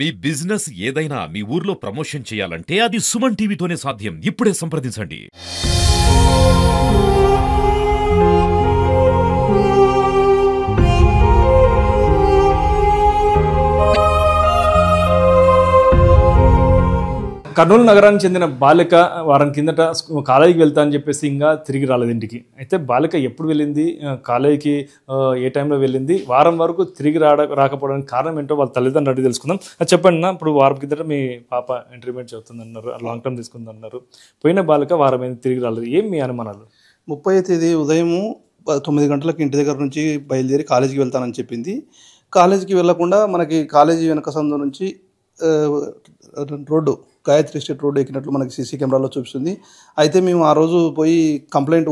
మీ business ఏదైనా మీ ఊర్లో promotion చేయాలంటే అది సుమన్ టీవీతోనే సాధ్యం. ఇప్పుడే సంప్రదించండి. కర్నూలు నగరానికి చెందిన బాలిక వారం కిందట కాలేజీకి వెళ్తా అని చెప్పేసి ఇంకా తిరిగి రాలేదు ఇంటికి. అయితే బాలిక ఎప్పుడు వెళ్ళింది, కాలేజీకి ఏ టైంలో వెళ్ళింది, వారం వరకు తిరిగి రాకపోవడానికి కారణం ఏంటో వాళ్ళ తల్లిదండ్రులు అడిగి తెలుసుకుందాం. అది చెప్పండి నా, ఇప్పుడు వారం కిందట మీ పాప ఇంటర్మీడియట్ చదువుతుందన్నారు, లాంగ్ టర్మ్ తీసుకుందన్నారు. పోయిన బాలిక వారం అయింది తిరిగి రాలేదు, ఏం మీ అనుమానాలు? 30వ తేదీ ఉదయము 9 గంటలకు ఇంటి దగ్గర నుంచి బయలుదేరి కాలేజీకి వెళ్తానని చెప్పింది. కాలేజీకి వెళ్లకుండా మనకి కాలేజీ వెనక సందు నుంచి రోడ్డు గాయత్రి స్ట్రీట్ రోడ్డు ఎక్కినట్లు మనకి సీసీ కెమెరాలో చూపిస్తుంది. అయితే మేము ఆ రోజు పోయి కంప్లైంట్,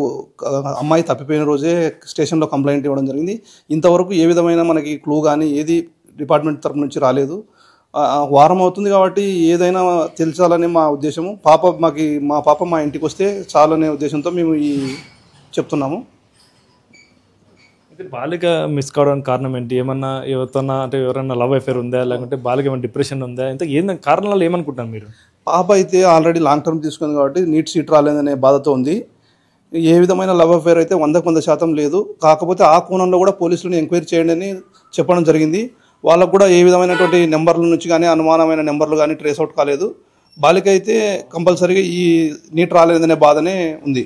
అమ్మాయి తప్పిపోయిన రోజే స్టేషన్లో కంప్లైంట్ ఇవ్వడం జరిగింది. ఇంతవరకు ఏ విధమైన మనకి క్లూ కానీ ఏది డిపార్ట్మెంట్ తరపు నుంచి రాలేదు. వారం అవుతుంది కాబట్టి ఏదైనా తెలుసాలని మా ఉద్దేశము. మా పాప మా ఇంటికి వస్తే చాలనే ఉద్దేశంతో మేము చెప్తున్నాము. అయితే బాలిక మిస్ కావడానికి కారణం ఏంటి? ఏమన్నా ఎవరితోనా అంటే ఎవరైనా లవ్ అఫేర్ ఉందా, లేకుంటే బాలిక ఏమైనా డిప్రెషన్ ఉందా? ఇంత ఏంది కారణాలు ఏమనుకుంటాను మీరు? పాప అయితే ఆల్రెడీ లాంగ్ టర్మ్ తీసుకుంది కాబట్టి నీట్ సీట్ రాలేదనే బాధతో ఉంది. ఏ విధమైన లవ్ అఫేర్ అయితే 100% లేదు. కాకపోతే ఆ కోణంలో కూడా పోలీసులను ఎంక్వైరీ చేయండి అని చెప్పడం జరిగింది. వాళ్ళకు కూడా ఏ విధమైనటువంటి నెంబర్ల నుంచి కానీ అనుమానమైన నెంబర్లు కానీ ట్రేస్ అవుట్ కాలేదు. బాలిక అయితే కంపల్సరీగా ఈ నీట్ రాలేదనే బాధనే ఉంది.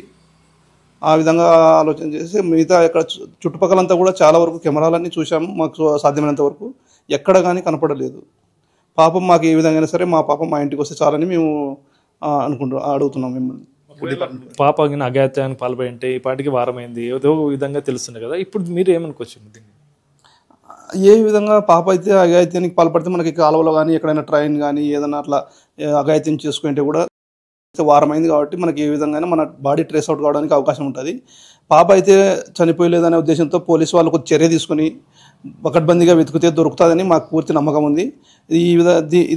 ఆ విధంగా ఆలోచన చేసి మిగతా ఇక్కడ చుట్టుపక్కలంతా కూడా చాలా వరకు కెమెరాలన్నీ చూసాము. మాకు సాధ్యమైనంత వరకు ఎక్కడ కానీ కనపడలేదు. పాపం మాకు ఏ విధంగా సరే మా పాప మా ఇంటికి వస్తే చాలని మేము అడుగుతున్నాం మిమ్మల్ని. పాప అఘాయిత్యానికి పాల్పడి ఉంటే ఈ పాటికి వారమైంది, ఏదో విధంగా తెలుస్తుంది కదా, ఇప్పుడు మీరు ఏమనుకోవచ్చు? ఏ విధంగా పాప అయితే అఘాయిత్యానికి పాల్పడితే మనకి కాలువలో కానీ ఎక్కడైనా ట్రైన్ కానీ ఏదైనా అట్లా అఘాయిత్యం చేసుకుంటే కూడా వారమైంది కాబట్టి మనకి ఏ విధంగా మన బాడీ ట్రేస్ అవుట్ కావడానికి అవకాశం ఉంటుంది. పాప అయితే చనిపోయలేదనే ఉద్దేశంతో పోలీసు వాళ్ళు కొంచెం చర్య తీసుకుని పకడ్బందీగా వెతికితే దొరుకుతుందని మాకు పూర్తి నమ్మకం ఉంది.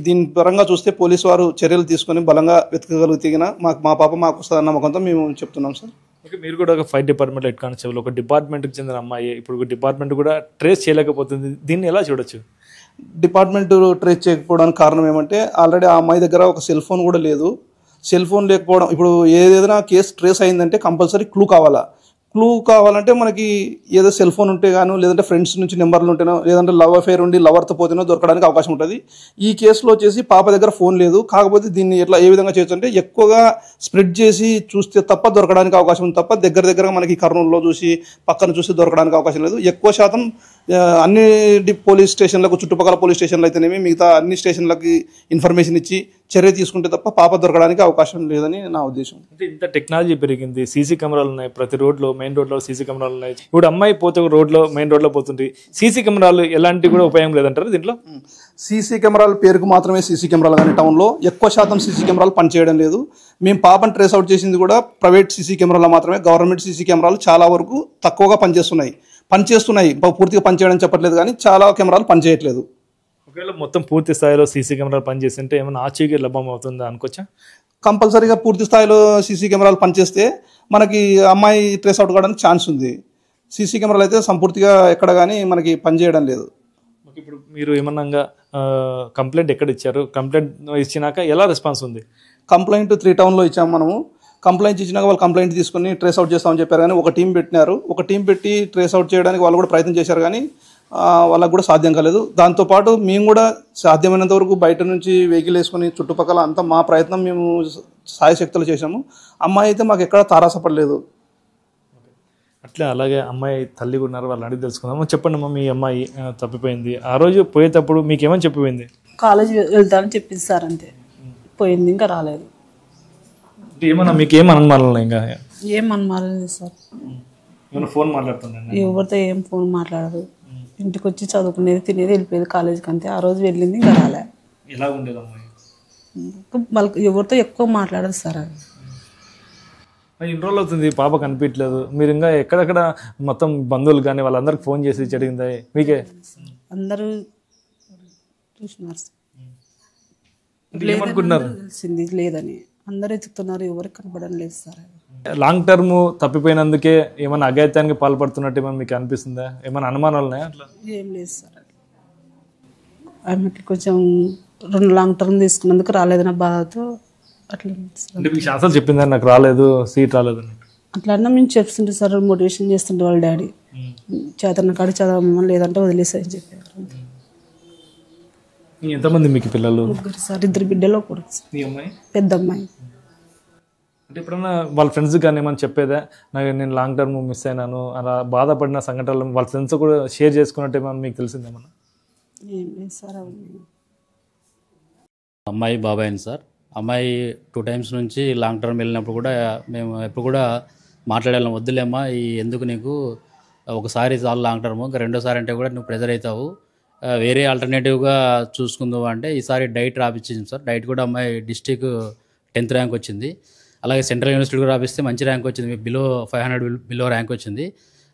దీని పరంగా చూస్తే పోలీసు వారు చర్యలు తీసుకొని బలంగా వెతకగలిగితే మా పాప మాకు వస్తుందన్న నమ్మకంతో మేము చెప్తున్నాం సార్. ఓకే, మీరు కూడా ఒక ఫైర్ డిపార్ట్మెంట్ హెడ్ కానిస్టేబుల్, ఒక డిపార్ట్మెంట్కి చెందిన అమ్మాయి, ఇప్పుడు డిపార్ట్మెంట్ కూడా ట్రేస్ చేయలేకపోతుంది, దీన్ని ఎలా చూడొచ్చు? డిపార్ట్మెంట్ ట్రేస్ చేయకపోవడానికి కారణం ఏమంటే ఆల్రెడీ ఆ అమ్మాయి దగ్గర ఒక సెల్ ఫోన్ కూడా లేదు. సెల్ ఫోన్ లేకపోవడం, ఇప్పుడు ఏదైనా కేసు ట్రేస్ అయిందంటే కంపల్సరీ క్లూ కావాలా. క్లూ కావాలంటే మనకి ఏదో సెల్ ఫోన్ ఉంటే గాను, లేదంటే ఫ్రెండ్స్ నుంచి నెంబర్లు ఉంటేనో, లేదంటే లవ్ అఫేర్ ఉండి లవర్తో పోతేనో దొరకడానికి అవకాశం ఉంటుంది. ఈ కేసులో వచ్చేసి పాప దగ్గర ఫోన్ లేదు. కాకపోతే దీన్ని ఏ విధంగా చేయొచ్చు అంటే ఎక్కువగా స్ప్రెడ్ చేసి చూస్తే తప్ప దొరకడానికి అవకాశం ఉంది తప్ప దగ్గర మనకి కర్నూలులో చూసి పక్కన చూసి దొరకడానికి అవకాశం లేదు. ఎక్కువ శాతం అన్ని పోలీస్ స్టేషన్లకు, చుట్టుపక్కల పోలీస్ స్టేషన్లు అయితేనేమి మిగతా అన్ని స్టేషన్లకి ఇన్ఫర్మేషన్ ఇచ్చి చర్య తీసుకుంటే తప్ప పాప దొరకడానికి అవకాశం లేదని నా ఉద్దేశం. అంటే ఇంత టెక్నాలజీ పెరిగింది, సీసీ కెమెరాలు ఉన్నాయి ప్రతి రోడ్లో, మెయిన్ రోడ్లో సీసీ కెమెరాలు ఉన్నాయి. ఇప్పుడు అమ్మాయి పోతే రోడ్లో, మెయిన్ రోడ్లో పోతుంది, సీసీ కెమెరాలు ఎలాంటి కూడా ఉపయోగం లేదంటారు దీంట్లో? సీసీ కెమెరాలు పేరుకు మాత్రమే సీసీ కెమెరాలు, కానీ టౌన్లో ఎక్కువ శాతం సీసీ కెమెరాలు పనిచేయడం లేదు. మేము పాపను ట్రేస్ అవుట్ చేసింది కూడా ప్రైవేట్ సీసీ కెమెరాలు మాత్రమే. గవర్నమెంట్ సీసీ కెమెరాలు చాలా వరకు తక్కువగా పనిచేస్తున్నాయి. పూర్తిగా పనిచేయడం చెప్పట్లేదు, కానీ చాలా కెమెరాలు పనిచేయట్లేదు. ఒకవేళ మొత్తం పూర్తి స్థాయిలో సీసీ కెమెరాలు పనిచేస్తుంటే ఏమైనా ఆచూకీ లభ్యం అవుతుందా అనుకోవచ్చా? కంపల్సరీగా పూర్తి స్థాయిలో సీసీ కెమెరాలు పనిచేస్తే మనకి అమ్మాయి ట్రేస్ అవుట్ కావడానికి ఛాన్స్ ఉంది. సీసీ కెమెరాలు అయితే సంపూర్తిగా ఎక్కడ కానీ మనకి పనిచేయడం లేదు. ఇప్పుడు మీరు ఏమన్నా కంప్లైంట్ ఎక్కడ ఇచ్చారు? కంప్లైంట్ ఇచ్చినాక ఎలా రెస్పాన్స్ ఉంది? కంప్లైంట్ 3 టౌన్లో ఇచ్చాము మనము. కంప్లైంట్ ఇచ్చినాక వాళ్ళు కంప్లైంట్ తీసుకుని ట్రేస్ అవుట్ చేస్తామని చెప్పారు, కానీ ఒక టీం పెట్టినారు. ఒక టీం పెట్టి ట్రేస్ అవుట్ చేయడానికి వాళ్ళు కూడా ప్రయత్నం చేశారు, కానీ వాళ్ళకు కూడా సాధ్యం కాలేదు. దాంతోపాటు మేము కూడా సాధ్యమైనంత వరకు బయట నుంచి వెహికల్ వేసుకొని చుట్టుపక్కల అంతా మా ప్రయత్నం మేము సాయశక్తులు చేశాము. అమ్మాయి అయితే మాకు ఎక్కడ తారాసపడలేదు. అట్లా అలాగే అమ్మాయి తల్లి ఉన్నారు, వాళ్ళని అడిగి తెలుసుకుందాం. చెప్పండి అమ్మా, మీ అమ్మాయి తప్పిపోయింది, ఆ రోజు పోయేటప్పుడు మీకేమని చెప్పిపోయింది? కాలేజ్ వెళ్తానని చెప్పింది సార్, అంతే. పోయింది, ఇంకా రాలేదు. ఏమన్నా మీకు ఏం అనుమానాలు? ఇంకా ఏం అనుమానం సార్, ఏమన్నా ఫోన్ మాట్లాడుతున్నాను? ఎవరితో ఏం ఫోన్ మాట్లాడదు. ఇంటికి వచ్చి చదువుకునేది, తినేది, వెళ్ళిపోయేది కాలేజీకి, అంతే. ఆ రోజు వెళ్ళింది, ఇంకా రాలే. ఎలా ఉండేది అమ్మాయి? మళ్ళీ ఎవరితో ఎక్కువ మాట్లాడదు సార్. అది ఇన్ని రోజులు అవుతుంది, పాప కనిపించలేదు. మీరు ఇంకా ఎక్కడెక్కడ మొత్తం బంధువులు కానీ వాళ్ళందరికి ఫోన్ చేసి జరిగిందా? మీకే అందరూ చూసినారు, ఏమనుకుంటున్నారు? తెలిసింది లేదని అందరూ ఎత్తుకుతున్నారు, ఎవరికి కనపడడం లేదు సార్. లాంగ్ టర్మ్ తప్పిపోయినందుకే ఏమైనా అఘాయిత్యానికి పాల్పడుతున్నట్టు ఏమైనా మీకు అనిపిస్తుందా? ఏమైనా అనుమానాలు ఉన్నాయా? అట్లా ఏం లేదు సార్. ఆమెకి కొంచెం 2 లాంగ్ టర్మ్ తీసుకున్నందుకు రాలేదన్న బాధతో అట్లా ఉంది సార్. అంటే మీకు శాస్త్రం చెప్పిందని నాకు రాలేదు, సీట్ రాలేదని. అట్లా అన్నా మేము చెప్తుంటే సార్, మోటివేషన్ చేస్తుంటే వాళ్ళ డాడీ చేతన కాడ చదవమని, లేదంటే వదిలేసాయని చెప్పారు. ఎంతమంది మీకు పిల్లలు? 3 సార్, 2 బిడ్డలు కొడుకు సార్. మీ అమ్మాయి? పెద్ద అమ్మాయి. అంటే ఎప్పుడన్నా వాళ్ళ ఫ్రెండ్స్ కానీ ఏమన్నా చెప్పేదా, నేను లాంగ్ టర్మ్ మిస్ అయినాను అలా బాధపడిన సంఘటనలు వాళ్ళ ఫ్రెండ్స్ కూడా షేర్ చేసుకున్నట్టు ఏమన్నా మీకు తెలిసిందేమన్నా? ఏం లేదు సార్. అవును. అమ్మాయి బాబాయ్ అని సార్. అమ్మాయి 2 టైమ్స్ నుంచి లాంగ్ టర్మ్ వెళ్ళినప్పుడు కూడా మేము ఎప్పుడు కూడా మాట్లాడాము, వద్దులేమ్మా ఈ ఎందుకు నీకు, ఒకసారి చాలు లాంగ్ టర్మ్, ఇంకా రెండోసారి అంటే కూడా నువ్వు ప్రెజర్ అవుతావు, వేరే ఆల్టర్నేటివ్గా చూసుకుందావు అంటే ఈసారి డైట్ రాపించింది సార్. డైట్ కూడా అమ్మాయి డిస్టిక్ 10th ర్యాంక్ వచ్చింది. అలాగే సెంట్రల్ యూనివర్సిటీ కూడా రాపిస్తే మంచి ర్యాంక్ వచ్చింది, బిలో 500 బిలో ర్యాంక్ వచ్చింది.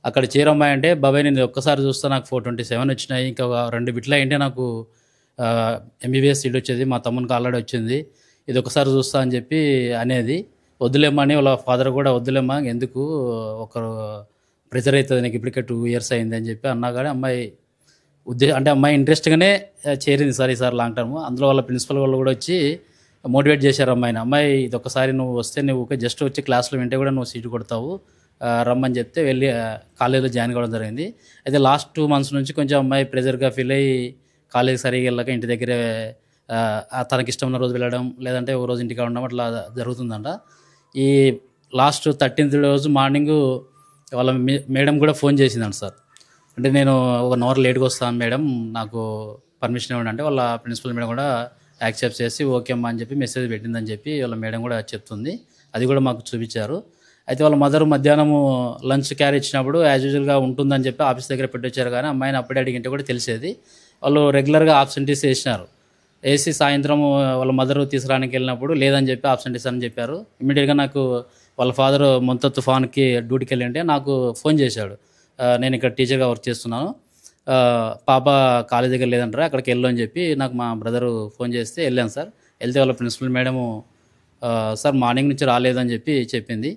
అక్కడ చేరమ్మాయి అంటే బాబాయ్ నేను ఒక్కసారి చూస్తా నాకు 427 వచ్చినాయి, ఇంకా 2 బిట్లు అయింటే నాకు MBBS సీట్ వచ్చేది, మా తమ్మునికి ఆల్రెడీ వచ్చింది, ఇది ఒకసారి చూస్తా అని చెప్పి అనేది. వద్దులేమ్మా అని వాళ్ళ ఫాదర్ కూడా వద్దులేమ్మా ఎందుకు, ఒకరు ప్రెజర్ అవుతుంది నీకు, ఇప్పటికే 2 years అయింది అని చెప్పి అన్నా. కానీ అమ్మాయి అంటే అమ్మాయి ఇంట్రెస్ట్గానే చేరింది సార్ ఈసారి లాంగ్ టర్మ్. అందులో వాళ్ళ ప్రిన్సిపల్ వాళ్ళు కూడా వచ్చి మోటివేట్ చేశారు అమ్మాయిని. అమ్మాయి ఇది ఒకసారి నువ్వు వస్తే నువ్వు జస్ట్ వచ్చి క్లాస్లో వింటే కూడా నువ్వు సీటు కొడతావు, రమ్మని చెప్తే వెళ్ళి కాలేజీలో జాయిన్ కావడం జరిగింది. అయితే లాస్ట్ 2 months నుంచి కొంచెం అమ్మాయి ప్రెజర్గా ఫీల్ అయ్యి కాలేజీ సరిగా వెళ్ళక ఇంటి దగ్గరే తనకి ఇష్టం ఉన్న రోజు వెళ్ళడం, లేదంటే ఒక రోజు ఇంటికి ఉండడం అట్లా జరుగుతుందంట. ఈ లాస్ట్ 13th రోజు మార్నింగ్ వాళ్ళ మేడం కూడా ఫోన్ చేసిందంట సార్. అంటే నేను 1 hour లేట్గా వస్తాను మేడం, నాకు పర్మిషన్ ఇవ్వండి అంటే వాళ్ళ ప్రిన్సిపల్ మేడం కూడా యాక్సెప్ట్ చేసి ఓకే అమ్మా అని చెప్పి మెసేజ్ పెట్టిందని చెప్పి వాళ్ళ మేడం కూడా చెప్తుంది. అది కూడా మాకు చూపించారు. అయితే వాళ్ళ మదర్ మధ్యాహ్నము లంచ్ క్యారీ ఇచ్చినప్పుడు యాజ్ యూజువల్గా ఉంటుందని చెప్పి ఆఫీస్ దగ్గర పెట్టొచ్చారు. కానీ అమ్మాయిని అప్పుడే అడిగింటే కూడా తెలిసేది. వాళ్ళు రెగ్యులర్గా ఆబ్సెంటీస్ వేసినారు. వేసి సాయంత్రం వాళ్ళ మదర్ తీసుకురానికి వెళ్ళినప్పుడు లేదని చెప్పి ఆబ్సెంటీస్ అని చెప్పారు. ఇమ్మీడియట్గా నాకు వాళ్ళ ఫాదర్ మొంత తుఫాన్కి డ్యూటీకి వెళ్ళింటే నాకు ఫోన్ చేశాడు, నేను ఇక్కడ టీచర్గా వర్క్ చేస్తున్నాను, పాప కాలేజ్ దగ్గర లేదంటారా అక్కడికి వెళ్ళు అని చెప్పి నాకు మా బ్రదరు ఫోన్ చేస్తే వెళ్ళాను సార్. వెళ్తే వాళ్ళ ప్రిన్సిపల్ మేడము సార్ మార్నింగ్ నుంచి రాలేదని చెప్పి చెప్పింది.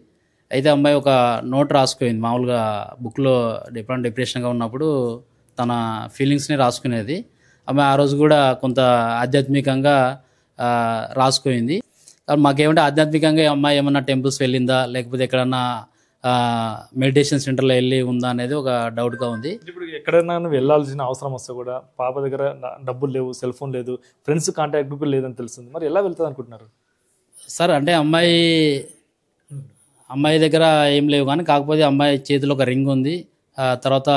అయితే అమ్మాయి ఒక నోట్ రాసుకుంది, మామూలుగా బుక్లో ఎప్పుడైనా డిప్రెషన్గా ఉన్నప్పుడు తన ఫీలింగ్స్ని రాసుకునేది. అమ్మాయి ఆ రోజు కూడా కొంత ఆధ్యాత్మికంగా రాసుకుంది. మాకేమంటే ఆధ్యాత్మికంగా అమ్మాయి ఏమన్నా టెంపుల్స్ వెళ్ళిందా, లేకపోతే ఎక్కడన్నా మెడిటేషన్ సెంటర్లో వెళ్ళి ఉందా అనేది ఒక డౌట్గా ఉంది. ఇప్పుడు ఎక్కడైనా వెళ్ళాల్సిన అవసరం వస్తే కూడా పాప దగ్గర డబ్బులు లేవు, సెల్ ఫోన్ లేదు, ఫ్రెండ్స్ కాంటాక్ట్ కూడా లేదని తెలుస్తుంది. మరి ఎలా వెళ్తుంది అనుకుంటున్నారు సార్? అంటే అమ్మాయి దగ్గర ఏం లేవు, కానీ కాకపోతే అమ్మాయి చేతిలో ఒక రింగ్ ఉంది, తర్వాత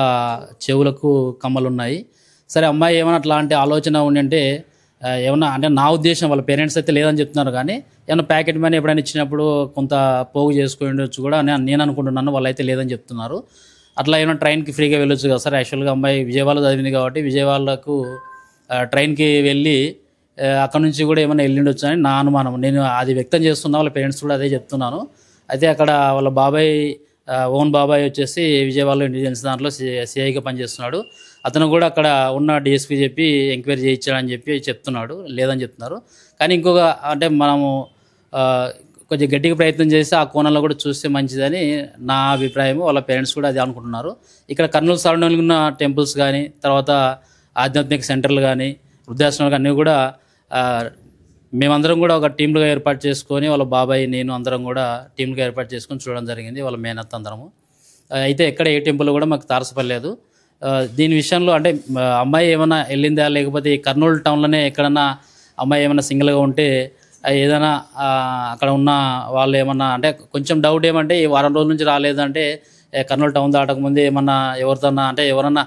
చెవులకు కమ్మలు ఉన్నాయి. సరే అమ్మాయి ఏమైనా అట్లాంటి ఆలోచన ఉండంటే ఏమన్నా, అంటే నా ఉద్దేశం వాళ్ళ పేరెంట్స్ అయితే లేదని చెప్తున్నారు, కానీ ఏమన్నా ప్యాకెట్ మనీ ఎప్పుడైనా ఇచ్చినప్పుడు కొంత పోగు చేసుకుని ఉండొచ్చు కూడా నేను అనుకుంటున్నాను. వాళ్ళైతే లేదని చెప్తున్నారు. అట్లా ఏమైనా ట్రైన్కి ఫ్రీగా వెళ్ళొచ్చు కదా సార్. యాక్చువల్గా అమ్మాయి విజయవాడలో చదివింది కాబట్టి విజయవాడకు ట్రైన్కి వెళ్ళి అక్కడ నుంచి కూడా ఏమైనా వెళ్ళిండొచ్చు అని నా అనుమానం. నేను అది వ్యక్తం చేస్తున్నా, వాళ్ళ పేరెంట్స్ కూడా అదే చెప్తున్నాను. అయితే అక్కడ వాళ్ళ బాబాయ్ ఓన్ బాబాయ్ వచ్చేసి విజయవాడలో ఇంటెలిజెన్స్ దాంట్లో సిఐగా పనిచేస్తున్నాడు. అతను కూడా అక్కడ ఉన్న డిఎస్పీ చెప్పి ఎంక్వైరీ చేయించాడని చెప్పి చెప్తున్నాడు, లేదని చెప్తున్నారు. కానీ ఇంకొక అంటే మనము కొంచెం గట్టిగా ప్రయత్నం చేసి ఆ కోణంలో కూడా చూస్తే మంచిదని నా అభిప్రాయం. వాళ్ళ పేరెంట్స్ కూడా అది అనుకుంటున్నారు. ఇక్కడ కర్నూలు సరౌండింగ్ ఉన్న టెంపుల్స్ కానీ, తర్వాత ఆధ్యాత్మిక సెంటర్లు కానీ, వృద్ధాశ్రమాలు అన్నీ కూడా మేమందరం కూడా ఒక టీంలుగా ఏర్పాటు చేసుకొని, వాళ్ళ బాబాయ్ నేను అందరం కూడా టీంలుగా ఏర్పాటు చేసుకొని చూడడం జరిగింది, వాళ్ళ మేనత్త అందరము. అయితే ఎక్కడ ఏ టెంపుల్ కూడా మాకు తారసపడలేదు. దీని విషయంలో అంటే అమ్మాయి ఏమైనా వెళ్ళిందా, లేకపోతే ఈ కర్నూలు టౌన్లోనే ఎక్కడన్నా అమ్మాయి ఏమైనా సింగిల్గా ఉంటే ఏదైనా అక్కడ ఉన్న వాళ్ళు ఏమన్నా అంటే కొంచెం డౌట్ ఏమంటే ఈ వారం రోజుల నుంచి రాలేదంటే కర్నూలు టౌన్ దాటకముందే ఏమన్నా ఎవరితోన్నా అంటే ఎవరన్నా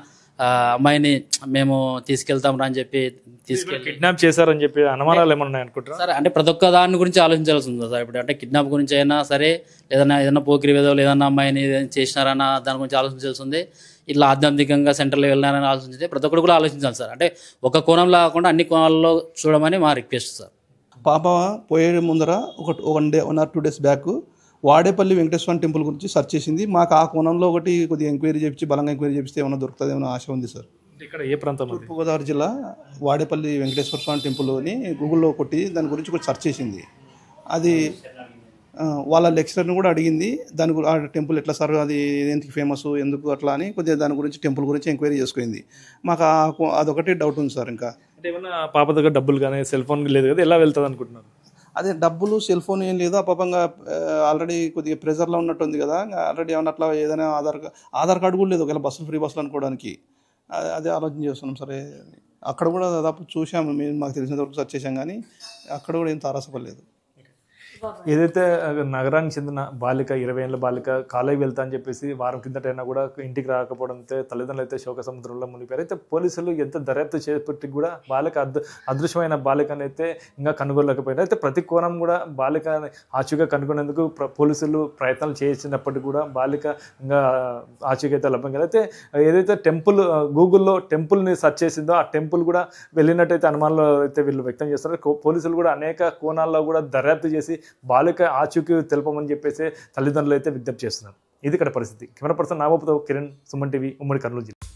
అమ్మాయిని మేము తీసుకెళ్తాం రా అని చెప్పి తీసుకెళ్ళి కిడ్నాప్ చేశారని చెప్పి అనుమానాలు ఏమన్నా ఉన్నాయి అనుకుంటారా సార్? అంటే ప్రతి ఒక్క దాని గురించి ఆలోచించాల్సి ఉంది సార్. ఇప్పుడు అంటే కిడ్నాప్ గురించి అయినా సరే, ఏదైనా పోకిరి వేదో ఏదైనా అమ్మాయిని చేసినారన్న దాని గురించి ఆలోచించాల్సి ఉంది. ఇట్లా ఆధ్యాత్మికంగా సెంటర్లో వెళ్ళారని ఆలోచించితే ప్రతి ఒక్కరు కూడా ఆలోచించాలి సార్. అంటే ఒక కోణంలో కాకుండా అన్ని కోణాల్లో చూడమని మా రిక్వెస్ట్ సార్. పాప పోయే ముందర ఒక 1 or 2 days back Vadepalli Venkateswara temple గురించి సెర్చ్ చేసింది. మాకు ఆ కోణంలో కొద్దిగా ఎంక్వైరీ చేయించి బలంగా ఎంక్వైరీ చేపిస్తే ఏమైనా దొరుకుతుంది ఏమైనా ఆశ ఉంది సార్. ఇక్కడ ఏ ప్రాంతం? తూర్పుగోదావరి జిల్లా వాడేపల్లి వెంకటేశ్వర స్వామి టెంపుల్ అని గూగుల్లో కొట్టి దాని గురించి కూడా సెర్చ్ చేసింది. అది వాళ్ళ లెక్చరర్ని కూడా అడిగింది దాని ఆ టెంపుల్ ఎట్లా సార్, అది ఎందుకు ఫేమస్, ఎందుకు అట్లా అని కొద్దిగా దాని గురించి టెంపుల్ గురించి ఎంక్వైరీ చేసుకుంది. మాకు అదొకటి డౌట్ ఉంది సార్. ఇంకా అంటే ఏమన్నా పాప దగ్గర డబ్బులు కానీ సెల్ ఫోన్ లేదు కదా, ఎలా వెళ్తుంది అనుకుంటున్నారు? అదే డబ్బులు సెల్ ఫోన్ ఏం లేదు, అపాపంగా ఆల్రెడీ కొద్దిగా ప్రెజర్లో ఉన్నట్టుంది కదా, ఆల్రెడీ ఏమన్నా అట్లా ఏదైనా ఆధార్ కార్డు కూడా లేదు ఒకవేళ బస్సులు ఫ్రీ బస్సులు అనుకోవడానికి. అదే ఆలోచన చేస్తున్నాం సరే. అక్కడ కూడా దాదాపు చూసాము, మేము మాకు తెలిసినంత వరకు సెర్చ్ చేసాం, కానీ అక్కడ కూడా ఏం తారసపడలేదు. ఏదైతే నగరానికి చెందిన బాలిక 20 ఏళ్ళ బాలిక కాలేజీకి వెళ్తా అని చెప్పేసి వారం కిందటైనా కూడా ఇంటికి రాకపోవడంతో తల్లిదండ్రులు అయితే శోక సముద్రంలో మునిగిపోయారు. అయితే పోలీసులు ఎంత దర్యాప్తు చేపట్టి కూడా బాలిక అదృశ్యమైన బాలికను అయితే ఇంకా కనుగొనలేకపోయారు. అయితే ప్రతి కోణం కూడా బాలిక ఆచూగా కనుగొనేందుకు పోలీసులు ప్రయత్నాలు చేసినప్పటికీ కూడా బాలిక ఇంకా ఆచూగా అయితే లభ్యం కదా. అయితే ఏదైతే టెంపుల్ గూగుల్లో టెంపుల్ని సెర్చ్ చేసిందో ఆ టెంపుల్ కూడా వెళ్ళినట్టయితే అనుమానాలు అయితే వీళ్ళు వ్యక్తం చేస్తారు. పోలీసులు కూడా అనేక కోణాల్లో కూడా దర్యాప్తు చేసి బాలిక ఆచూకీ తెలపమని చెప్పేసి తల్లిదండ్రులు అయితే విజ్ఞప్తి చేస్తున్నారు. ఇది ఇక్కడ పరిస్థితి. కెమెరా పర్సన్ నాగబాబుతో కిరణ్, సుమన్ టీవీ, ఉమ్మడి కర్నూలు జిల్లా.